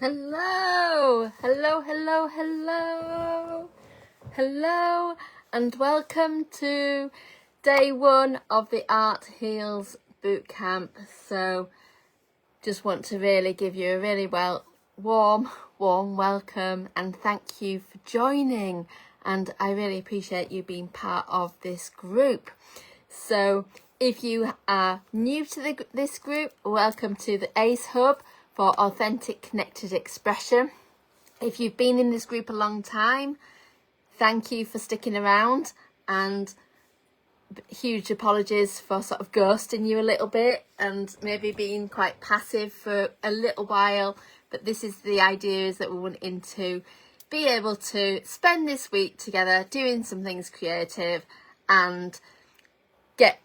Hello, hello, hello, hello, hello, and welcome to day one of the Art Heals Bootcamp. So just want to really give you a really warm welcome and thank you for joining, and I really appreciate you being part of this group. So if you are new to this group, welcome to the ACE Hub for Authentic Connected Expression. If you've been in this group a long time, thank you for sticking around, and huge apologies for sort of ghosting you a little bit and maybe being quite passive for a little while. But this is the idea, is that we want to be able to spend this week together doing some things creative and get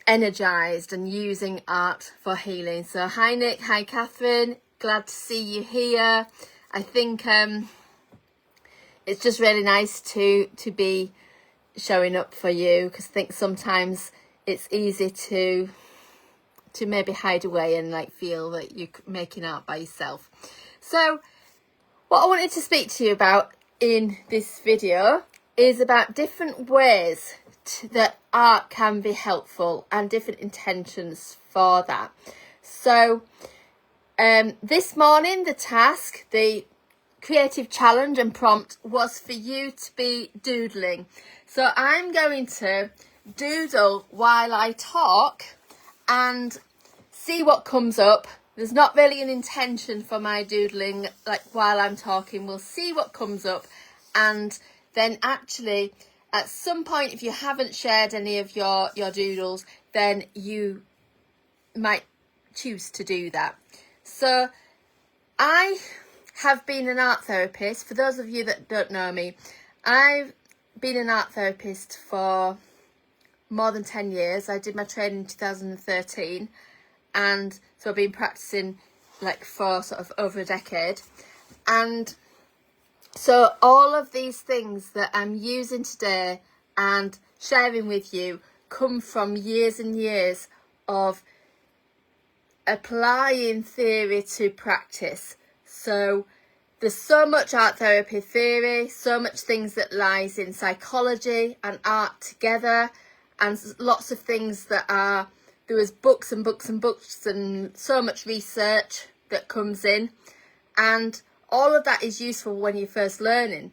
energized and using art for healing. So hi Nick, hi Catherine, glad to see you here. I think it's just really nice to be showing up for you, because I think sometimes it's easy to maybe hide away and like feel that you're making art by yourself. So what I wanted to speak to you about in this video is about different ways that art can be helpful and different intentions for that. So this morning, the task, the creative challenge and prompt was for you to be doodling. So I'm going to doodle while I talk and see what comes up. There's not really an intention for my doodling, like while I'm talking. We'll see what comes up, and then actually at some point, if you haven't shared any of your doodles, then you might choose to do that. So I have been an art therapist. For those of you that don't know me, I've been an art therapist for more than 10 years. I did my training in 2013, and so I've been practicing like for sort of over a decade. And so all of these things that I'm using today and sharing with you come from years and years of applying theory to practice. So there's so much art therapy theory, so much things that lies in psychology and art together, and lots of things that are, there is books and books and books and so much research that comes in, and all of that is useful when you're first learning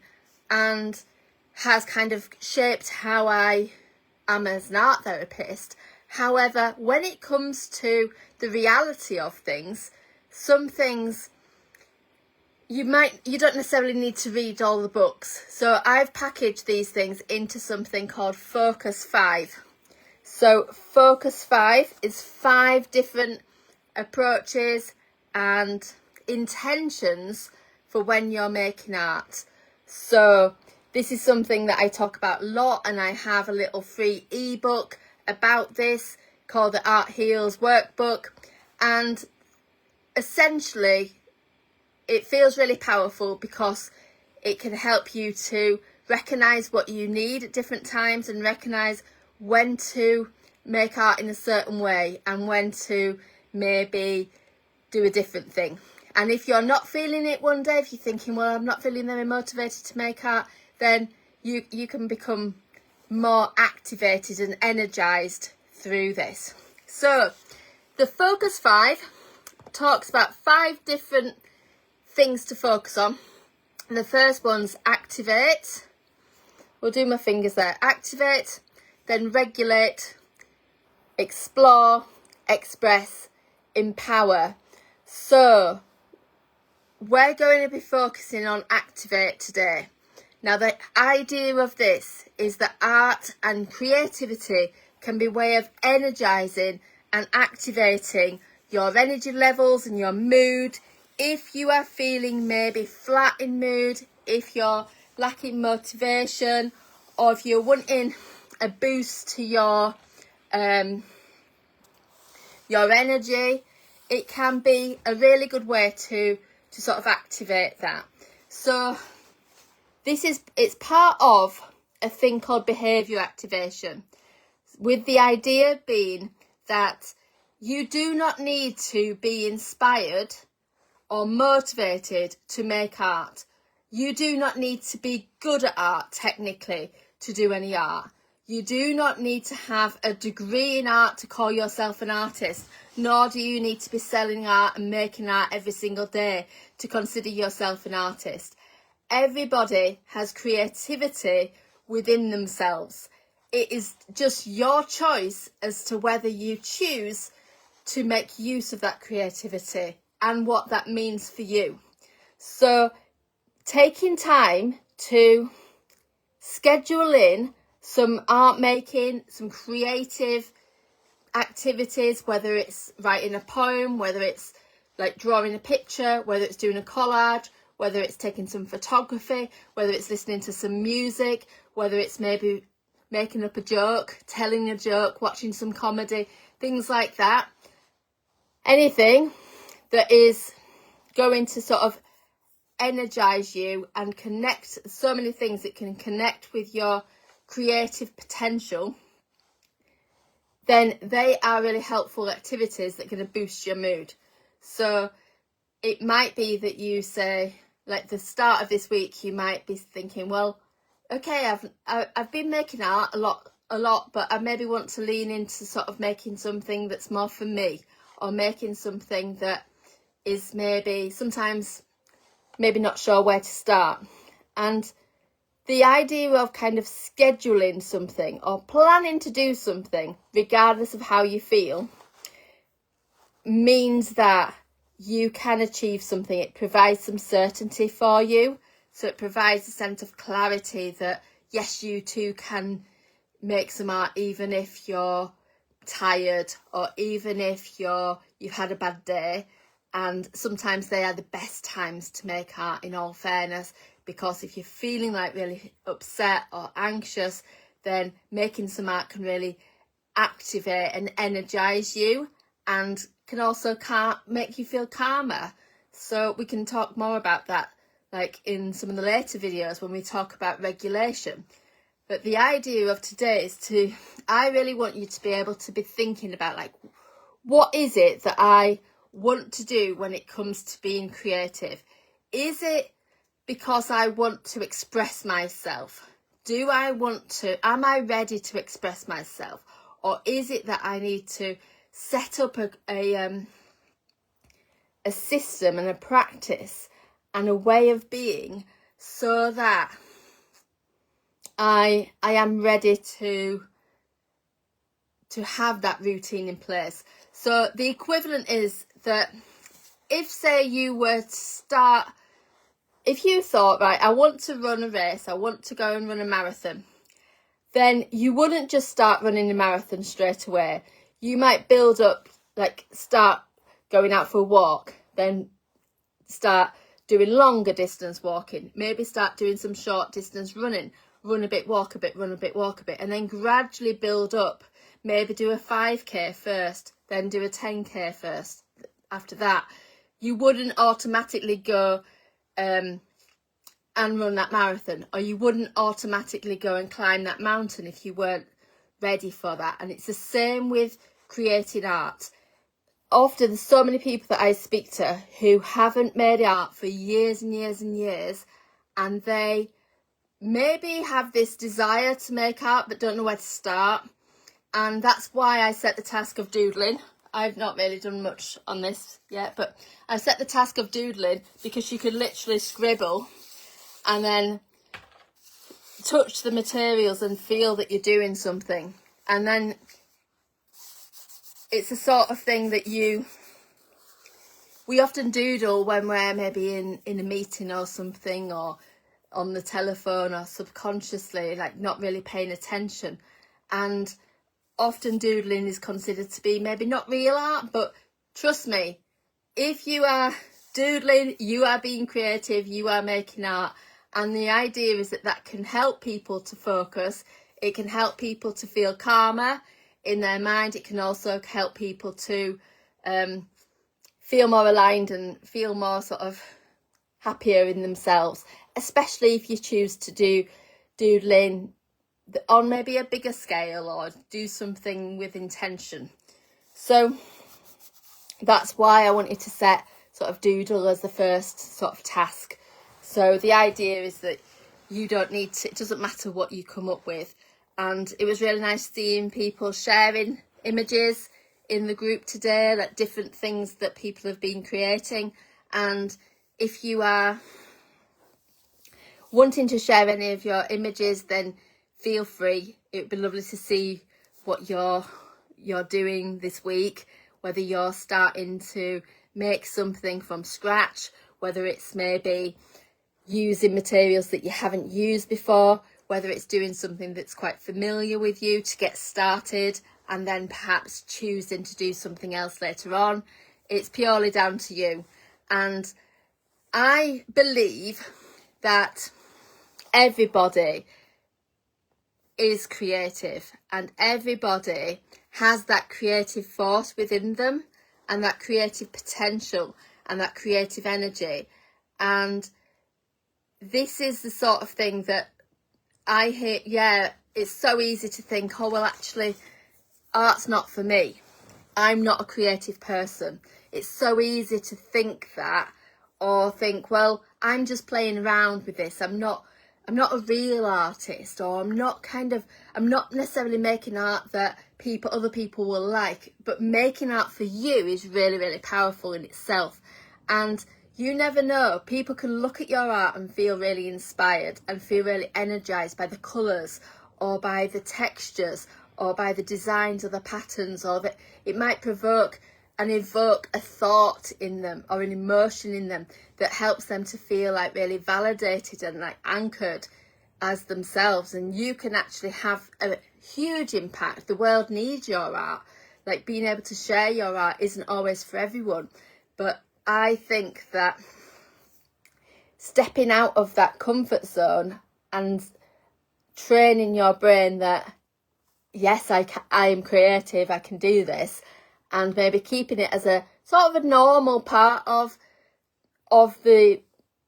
and has kind of shaped how I am as an art therapist. However, when it comes to the reality of things, some things you don't necessarily need to read all the books. So I've packaged these things into something called Focus 5. So Focus 5 is 5 different approaches and intentions for when you're making art. So this is something that I talk about a lot, and I have a little free ebook about this called the Art Heals Workbook, and essentially it feels really powerful because it can help you to recognize what you need at different times and recognize when to make art in a certain way and when to maybe do a different thing. And if you're not feeling it one day, if you're thinking, well, I'm not feeling very motivated to make art, then you can become more activated and energized through this. So the Focus 5 talks about 5 different things to focus on. And the first one's activate. We'll do my fingers there. Activate, then regulate, explore, express, empower. So we're going to be focusing on activate today. Now, the idea of this is that art and creativity can be a way of energizing and activating your energy levels and your mood. If you are feeling maybe flat in mood, if you're lacking motivation, or if you're wanting a boost to your energy, it can be a really good way to sort of activate that. So it's part of a thing called behaviour activation, with the idea being that you do not need to be inspired or motivated to make art. You do not need to be good at art technically to do any art. You do not need to have a degree in art to call yourself an artist, nor do you need to be selling art and making art every single day to consider yourself an artist. Everybody has creativity within themselves. It is just your choice as to whether you choose to make use of that creativity and what that means for you. So taking time to schedule in some art making, some creative activities, whether it's writing a poem, whether it's like drawing a picture, whether it's doing a collage, whether it's taking some photography, whether it's listening to some music, whether it's maybe making up a joke, telling a joke, watching some comedy, things like that. Anything that is going to sort of energize you and connect, so many things that can connect with your creative potential, then they are really helpful activities that are going to boost your mood. So it might be that you say, like the start of this week, you might be thinking, well, okay, I've been making art a lot, but I maybe want to lean into sort of making something that's more for me, or making something that is maybe not sure where to start. And the idea of kind of scheduling something or planning to do something, regardless of how you feel, means that you can achieve something. It provides some certainty for you. So it provides a sense of clarity that, yes, you too can make some art even if you're tired, or even if you've had a bad day. And sometimes they are the best times to make art, in all fairness, because if you're feeling like really upset or anxious, then making some art can really activate and energize you, and can also make you feel calmer. So we can talk more about that, like in some of the later videos when we talk about regulation. But the idea of today is I really want you to be able to be thinking about, like, what is it that I want to do when it comes to being creative? Is it because I want to express myself? Am I ready to express myself? Or is it that I need to set up a system and a practice and a way of being so that I am ready to have that routine in place? So the equivalent is that if, say, you were to start, if you thought, right, I want to run a race, I want to go and run a marathon, then you wouldn't just start running a marathon straight away. You might build up, like start going out for a walk, then start doing longer distance walking, maybe start doing some short distance running, run a bit, walk a bit, run a bit, walk a bit, and then gradually build up. Maybe do a 5k first, then do a 10k first. After that, you wouldn't automatically go and run that marathon, or you wouldn't automatically go and climb that mountain if you weren't ready for that. And it's the same with creating art. Often there's so many people that I speak to who haven't made art for years and years and years, and they maybe have this desire to make art but don't know where to start. And that's why I set the task of doodling. I've not really done much on this yet, but I set the task of doodling because you could literally scribble and then touch the materials and feel that you're doing something. And then it's the sort of thing that we often doodle when we're maybe in a meeting or something, or on the telephone, or subconsciously, like not really paying attention. And often doodling is considered to be maybe not real art, but trust me, if you are doodling, you are being creative, you are making art. And the idea is that can help people to focus. It can help people to feel calmer in their mind. It can also help people to feel more aligned and feel more sort of happier in themselves, especially if you choose to do doodling on maybe a bigger scale, or do something with intention. So that's why I want you to set sort of doodle as the first sort of task. So the idea is that you don't need to, it doesn't matter what you come up with. And it was really nice seeing people sharing images in the group today, like different things that people have been creating. And if you are wanting to share any of your images, then feel free. It would be lovely to see what you're doing this week, whether you're starting to make something from scratch, whether it's maybe using materials that you haven't used before, whether it's doing something that's quite familiar with you to get started and then perhaps choosing to do something else later on. It's purely down to you. And I believe that everybody is creative and everybody has that creative force within them and that creative potential and that creative energy. And this is the sort of thing that I hear, it's so easy to think, oh, well, actually, art's not for me. I'm not a creative person. It's so easy to think that, or think, well, I'm just playing around with this. I'm not a real artist, or I'm not necessarily making art that other people will like. But making art for you is really, really powerful in itself. And you never know, people can look at your art and feel really inspired and feel really energized by the colours or by the textures or by the designs or the patterns, or that it might provoke and evoke a thought in them or an emotion in them that helps them to feel like really validated and like anchored as themselves. And you can actually have a huge impact. The world needs your art. Like, being able to share your art isn't always for everyone, but I think that stepping out of that comfort zone and training your brain that, yes, I am creative, I can do this, and maybe keeping it as a sort of a normal part of the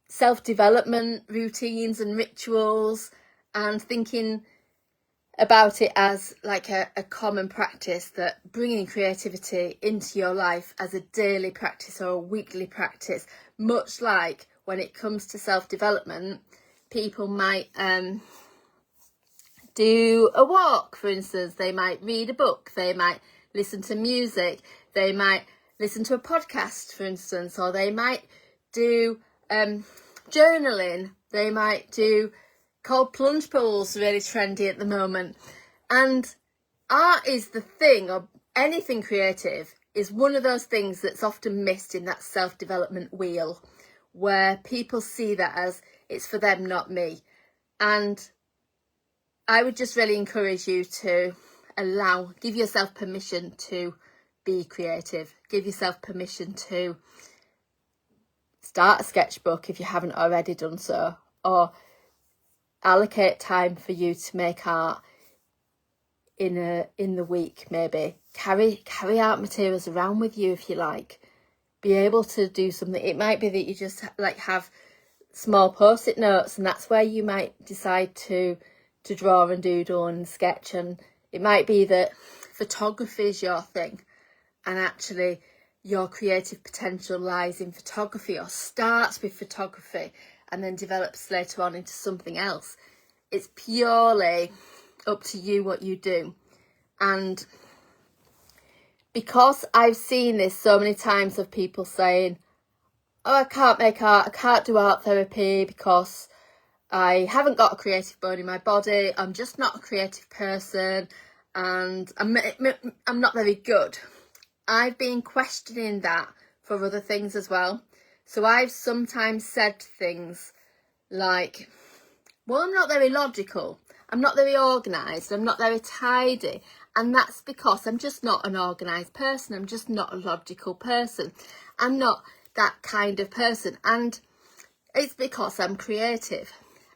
self-development routines and rituals, and thinking about it as like a common practice, that bringing creativity into your life as a daily practice or a weekly practice, much like when it comes to self-development, people might do a walk, for instance. They might read a book, they might listen to music, they might listen to a podcast, for instance, or they might do journaling, they might do cold plunge pools, really trendy at the moment. And art is the thing, or anything creative is one of those things that's often missed in that self-development wheel, where people see that as it's for them, not me. And I would just really encourage you to give yourself permission to be creative. Give yourself permission to start a sketchbook if you haven't already done so, or allocate time for you to make art in the week. Maybe carry art materials around with you if you like. Be able to do something. It might be that you just like have small post-it notes, and that's where you might decide to draw and doodle and sketch. And it might be that photography is your thing, and actually your creative potential lies in photography, or starts with photography and then develops later on into something else. It's purely up to you what you do. And because I've seen this so many times of people saying, oh, I can't make art, I can't do art therapy because I haven't got a creative bone in my body, I'm just not a creative person, and I'm not very good. I've been questioning that for other things as well. So I've sometimes said things like, well, I'm not very logical, I'm not very organised, I'm not very tidy. And that's because I'm just not an organised person, I'm just not a logical person, I'm not that kind of person. And it's because I'm creative.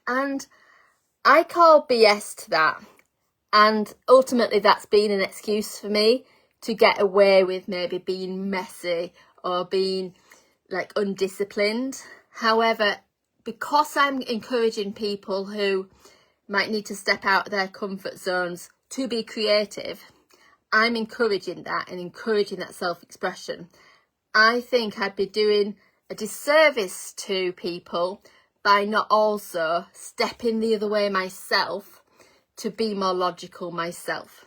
And I call BS to that. And ultimately that's been an excuse for me to get away with maybe being messy or being like undisciplined. However, because I'm encouraging people who might need to step out of their comfort zones to be creative, I'm encouraging that and encouraging that self-expression. I think I'd be doing a disservice to people by not also stepping the other way myself to be more logical myself.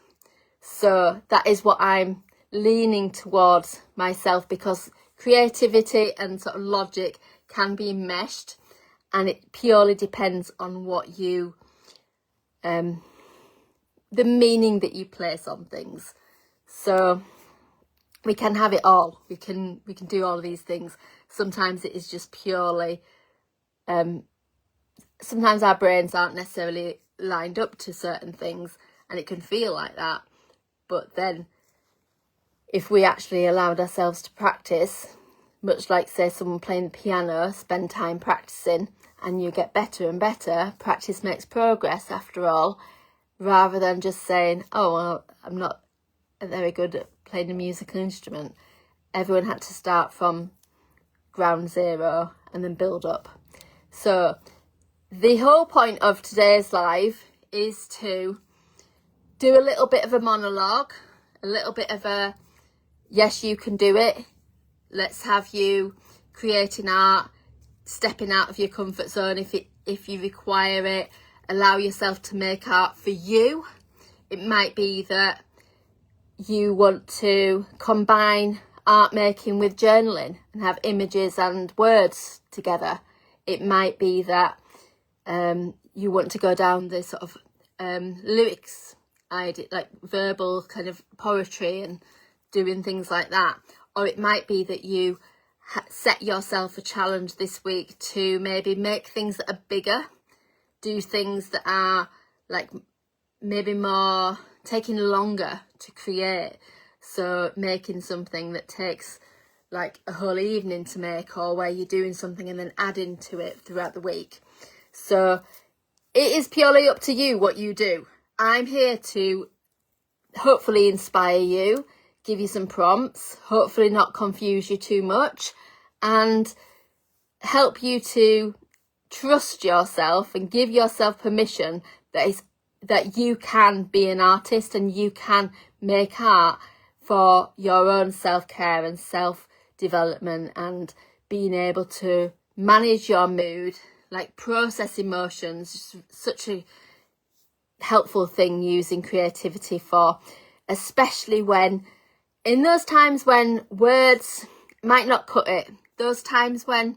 So that is what I'm leaning towards myself, because creativity and sort of logic can be meshed, and it purely depends on what you the meaning that you place on things. So we can have it all. We can do all of these things. Sometimes it is just purely sometimes our brains aren't necessarily lined up to certain things, and it can feel like that. But then if we actually allowed ourselves to practice, much like, say, someone playing the piano, spend time practicing, and you get better and better. Practice makes progress, after all, rather than just saying, oh, well, I'm not very good at playing a musical instrument. Everyone had to start from ground zero and then build up. So the whole point of today's live is to do a little bit of a monologue, a little bit of a, yes, you can do it. Let's have you creating art, stepping out of your comfort zone if you require it. Allow yourself to make art for you. It might be that you want to combine art making with journaling and have images and words together. It might be that you want to go down the sort of lyrics idea, like verbal kind of poetry and doing things like that. Or it might be that you set yourself a challenge this week to maybe make things that are bigger, do things that are like maybe more taking longer to create. So making something that takes like a whole evening to make, or where you're doing something and then adding to it throughout the week. So it is purely up to you what you do. I'm here to hopefully inspire you, give you some prompts, hopefully not confuse you too much, and help you to trust yourself and give yourself permission that you can be an artist and you can make art for your own self-care and self-development, and being able to manage your mood, like process emotions. Such a helpful thing using creativity for, especially when in those times when words might not cut it, those times when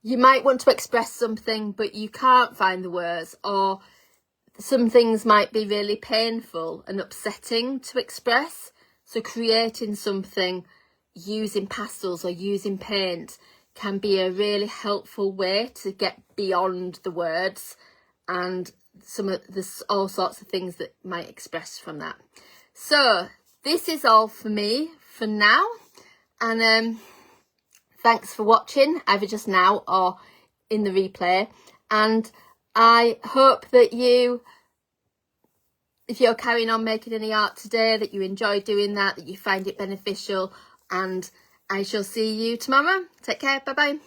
you might want to express something but you can't find the words, or some things might be really painful and upsetting to express. So creating something using pastels or using paint can be a really helpful way to get beyond the words and all sorts of things that might express from that. So this is all for me for now, and thanks for watching, either just now or in the replay. And I hope that if you're carrying on making any art today, that you enjoy doing that you find it beneficial, and I shall see you tomorrow. Take care. Bye bye.